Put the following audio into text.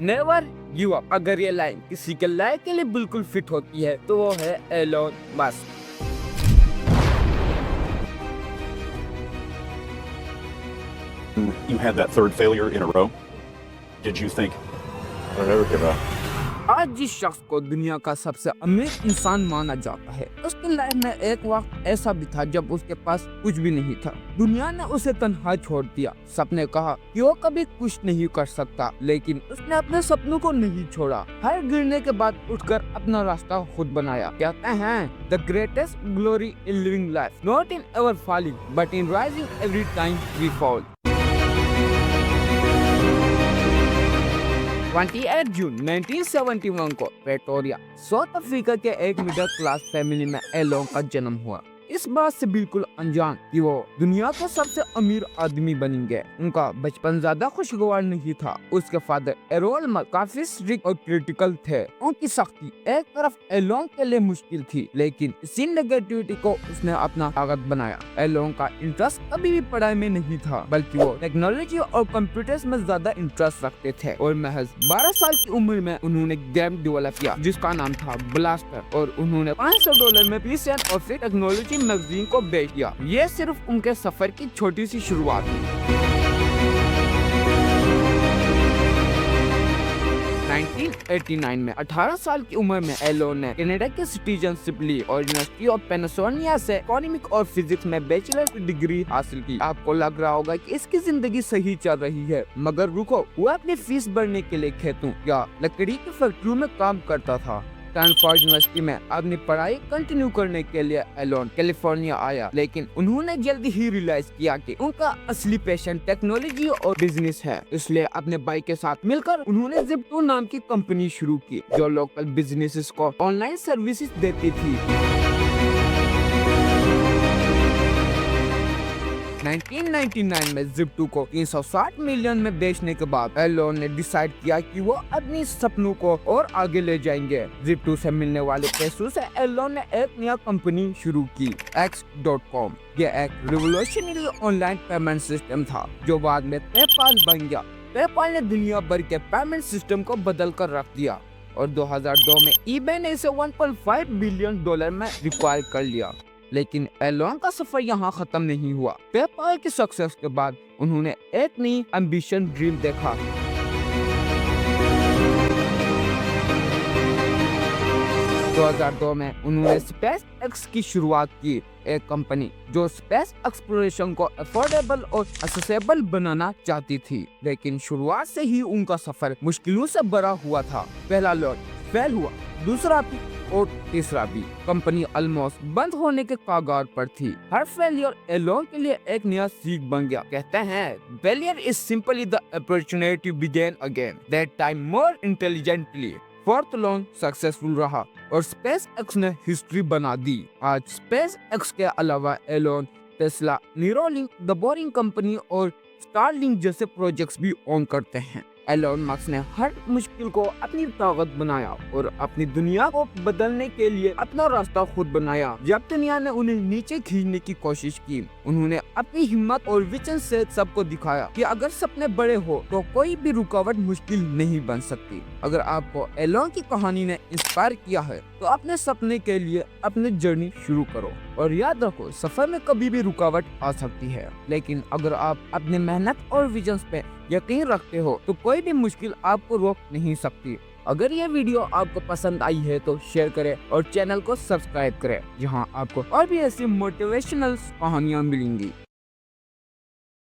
Never give up. अगर ये line किसी के लाइफ के लिए बिल्कुल फिट होती है तो वो है Elon Musk. You had that third failure in a row. Did you think, I'll never give up? आज जिस शख्स को दुनिया का सबसे अमीर इंसान माना जाता है, उसकी लाइफ में एक वक्त ऐसा भी था जब उसके पास कुछ भी नहीं था। दुनिया ने उसे तन्हा छोड़ दिया। सबने कहा कि वो कभी कुछ नहीं कर सकता, लेकिन उसने अपने सपनों को नहीं छोड़ा। हर गिरने के बाद उठकर अपना रास्ता खुद बनाया। कहते हैं the greatest glory in living life not in ever falling but in rising every time we fall. 28 June 1971 को प्रेटोरिया, साउथ अफ्रीका के एक मिडिल क्लास फैमिली में एलोन का जन्म हुआ। इस बात से बिल्कुल अनजान कि वो दुनिया के सबसे अमीर आदमी बनेंगे। उनका बचपन ज्यादा खुशगवार नहीं था। उसके फादर एरोल काफी स्ट्रिक्ट और क्रिटिकल थे। उनकी सख्ती एक तरफ एलोन के लिए मुश्किल थी, लेकिन इसी नेगेटिविटी को उसने अपना ताकत बनाया। एलोन का इंटरेस्ट कभी भी पढ़ाई में नहीं था, बल्कि वो टेक्नोलॉजी और कंप्यूटर्स में ज्यादा इंटरेस्ट रखते थे। और महज 12 साल की उम्र में उन्होंने गेम डेवलप किया जिसका नाम था ब्लास्टर, और उन्होंने $500 में PC and office technology magazine को बेच दिया। ये सिर्फ उनके सफर की छोटी सी शुरुआत थी। 1989 में 18 साल की उम्र में एलोन ने कनाडा की सिटीजनशिप ली और यूनिवर्सिटी ऑफ पेनिसिल्वेनिया से इकोनॉमिक्स और फिजिक्स में बैचलर की डिग्री हासिल की। आपको लग रहा होगा कि इसकी जिंदगी सही चल रही है, मगर रुको, वो अपनी फीस भरने के लिए खेतों या लकड़ी की फैक्ट्रियों में काम करता था। स्टैनफोर्ड यूनिवर्सिटी में अपनी पढ़ाई कंटिन्यू करने के लिए एलोन कैलिफोर्निया आया, लेकिन उन्होंने जल्दी ही रियलाइज किया कि उनका असली पैशन टेक्नोलॉजी और बिजनेस है। इसलिए अपने भाई के साथ मिलकर उन्होंने Zip2 नाम की कंपनी शुरू की, जो लोकल बिजनेसेस को ऑनलाइन सर्विसेज देती थी। 1999 में Zip2 को 360 मिलियन में बेचने के बाद एलोन ने डिसाइड किया कि वो अपनी सपनों को और आगे ले जाएंगे। Zip2 से मिलने वाले पैसों से एलोन ने एक नया कंपनी शुरू की, X.com। ये एक रिवोल्यूशनरी ऑनलाइन पेमेंट सिस्टम था जो बाद में पेपाल बन गया। पेपाल ने दुनिया भर के पेमेंट सिस्टम को बदल कर रख दिया और 2002 में eBay ने इसे $1.5 बिलियन में रिक्वायर कर लिया। लेकिन एलोन का सफर यहाँ खत्म नहीं हुआ। पेपाल की सक्सेस के बाद उन्होंने एक नई एम्बिशन ड्रीम देखा। 2002 में उन्होंने स्पेस एक्स की शुरुआत की, एक कंपनी जो स्पेस एक्सप्लोरेशन को अफोर्डेबल और एक्सेसिबल बनाना चाहती थी। लेकिन शुरुआत से ही उनका सफर मुश्किलों से भरा हुआ था। पहला लॉन्च फेल हुआ, दूसरा भी और तीसरा भी। कंपनी ऑलमोस्ट बंद होने के कगार पर थी। हर फेलियर एलोन के लिए एक नया सीख बन गया। कहते हैं failure is simply the opportunity to begin again, that time more intelligently. Fourth launch successful रहा और स्पेस एक्स ने हिस्ट्री बना दी। आज स्पेस एक्स के अलावा Elon Tesla, Neuralink, the boring company और स्टारलिंक जैसे प्रोजेक्ट्स भी ऑन करते हैं। एलोन मस्क ने हर मुश्किल को अपनी ताकत बनाया और अपनी दुनिया को बदलने के लिए अपना रास्ता खुद बनाया। जब दुनिया ने उन्हें नीचे खींचने की कोशिश की, उन्होंने अपनी हिम्मत और विजन से सबको दिखाया कि अगर सपने बड़े हो तो कोई भी रुकावट मुश्किल नहीं बन सकती। अगर आपको एलोन की कहानी ने इंस्पायर किया है तो अपने सपने के लिए अपनी जर्नी शुरू करो और याद रखो, सफर में कभी भी रुकावट आ सकती है, लेकिन अगर आप अपने मेहनत और विजन पे यकीन रखते हो तो कोई भी मुश्किल आपको रोक नहीं सकती। अगर ये वीडियो आपको पसंद आई है तो शेयर करें और चैनल को सब्सक्राइब करें, जहां आपको और भी ऐसी मोटिवेशनल कहानियां मिलेंगी।